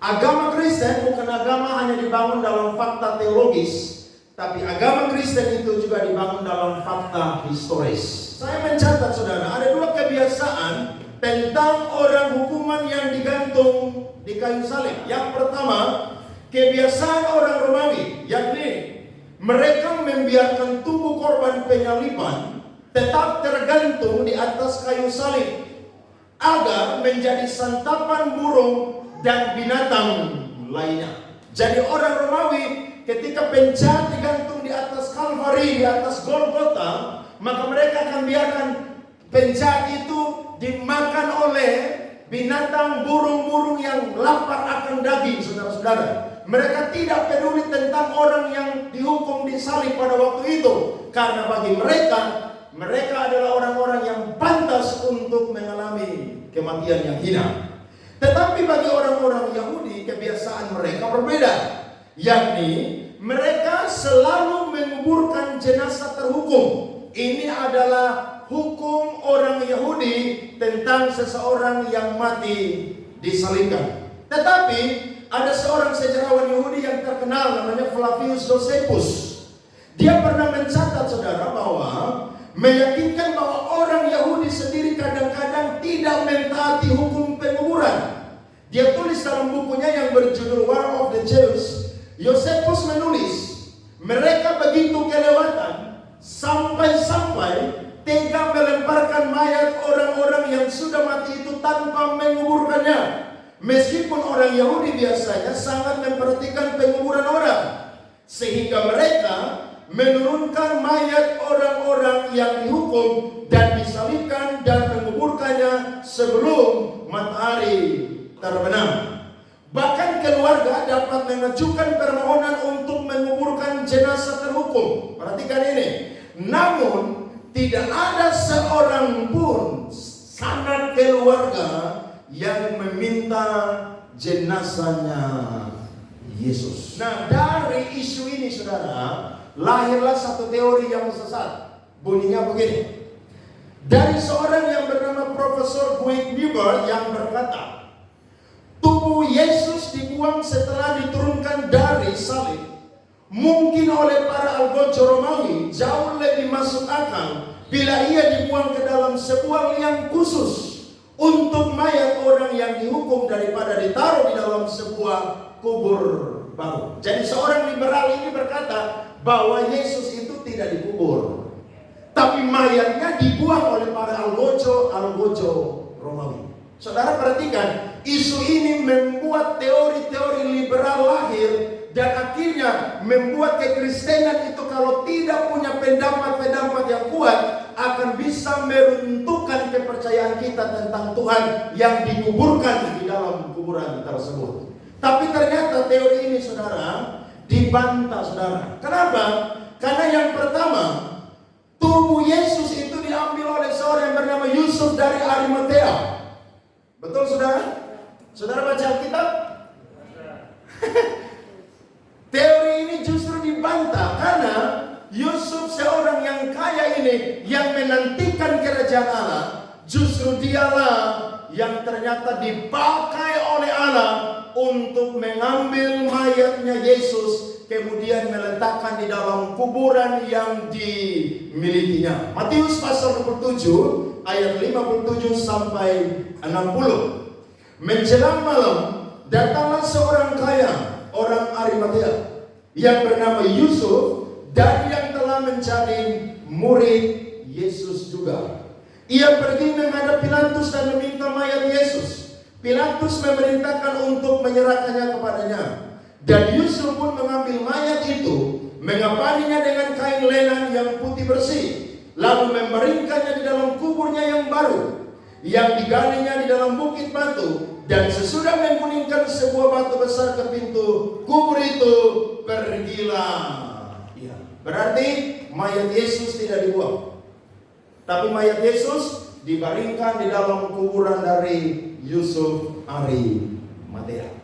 Agama Kristen bukan agama hanya dibangun dalam fakta teologis, tapi agama Kristen itu juga dibangun dalam fakta historis. Saya mencatat saudara, ada dua kebiasaan tentang orang hukuman yang digantung di kayu salib. Yang pertama, kebiasaan orang Romawi, yakni mereka membiarkan tubuh korban penyaliban tetap tergantung di atas kayu salib agar menjadi santapan burung dan binatang lainnya. Jadi orang Romawi ketika penjahat digantung di atas Kalvari, di atas Golgota, maka mereka akan biarkan penjahat itu dimakan oleh binatang, burung-burung yang lapar akan daging, saudara-saudara. Mereka tidak peduli tentang orang yang dihukum disalib pada waktu itu, karena bagi mereka adalah orang-orang yang pantas untuk mengalami kematian yang hina. Tetapi bagi orang-orang Yahudi kebiasaan mereka berbeda, yakni mereka selalu menguburkan jenazah terhukum. Ini adalah hukum orang Yahudi tentang seseorang yang mati disalibkan. Tetapi ada seorang sejarawan Yahudi yang terkenal namanya Flavius Josephus. Dia pernah mencatat saudara bahwa meyakinkan bahwa orang Yahudi sendiri kadang-kadang tidak mentaati hukum penguburan. Dia tulis dalam bukunya yang berjudul War of the Jews. Josephus menulis, mereka begitu kelewatan sampai-sampai tega melemparkan mayat orang-orang yang sudah mati itu tanpa menguburkannya. Meskipun orang Yahudi biasanya sangat memperhatikan penguburan orang, sehingga mereka menurunkan mayat orang-orang yang dihukum dan disalibkan dan menguburkannya sebelum matahari terbenam. Bahkan keluarga dapat mengajukan permohonan untuk menguburkan jenazah terhukum. Perhatikan ini. Namun tidak ada seorang pun sanak keluarga yang meminta jenazahnya Yesus. Nah, dari isu ini saudara, lahirlah satu teori yang sesat. Bunyinya begini. Dari seorang yang bernama Profesor Boyd Niebuhr yang berkata, tubuh Yesus dibuang setelah diturunkan dari salib. Mungkin oleh para algojo Romawi jauh lebih masuk akal bila ia dibuang ke dalam sebuah liang khusus untuk mayat orang yang dihukum daripada ditaruh di dalam sebuah kubur baru. Jadi seorang liberal ini berkata bahwa Yesus itu tidak dikubur, tapi mayatnya dibuang oleh para algojo Romawi. Saudara perhatikan, isu ini membuat teori-teori liberal lahir dan akhirnya membuat kekristenan itu kalau tidak punya pendapat-pendapat yang kuat akan bisa meruntuhkan kepercayaan kita tentang Tuhan yang dikuburkan di dalam kuburan tersebut. Tapi ternyata teori ini saudara dibantah saudara. Kenapa? Karena yang pertama, tubuh Yesus itu diambil oleh seorang yang bernama Yusuf dari Arimatea. Betul saudara? Saudara baca Alkitab? Teori ini justru dibantah karena Yusuf seorang yang kaya ini yang menantikan kerajaan Allah, justru dialah yang ternyata dipakai oleh Allah untuk mengambil mayatnya Yesus kemudian meletakkan di dalam kuburan yang dimilikinya. Matius pasal 27 ayat 57 sampai 60. Menjelang malam datanglah seorang kaya, orang Arimatea yang bernama Yusuf, dan yang telah menjadi murid Yesus juga. Ia pergi menghadap Pilatus dan meminta mayat Yesus. Pilatus memerintahkan untuk menyerahkannya kepadanya. Dan Yusuf pun mengambil mayat itu, mengapaninya dengan kain lenan yang putih bersih, lalu membaringkannya di dalam kuburnya yang baru, yang digalinya di dalam bukit batu. Dan sesudah mengguningkan sebuah batu besar ke pintu kubur itu, pergilah. Ya, berarti mayat Yesus tidak dibuang, tapi mayat Yesus dibaringkan di dalam kuburan dari Yusuf Arimatea.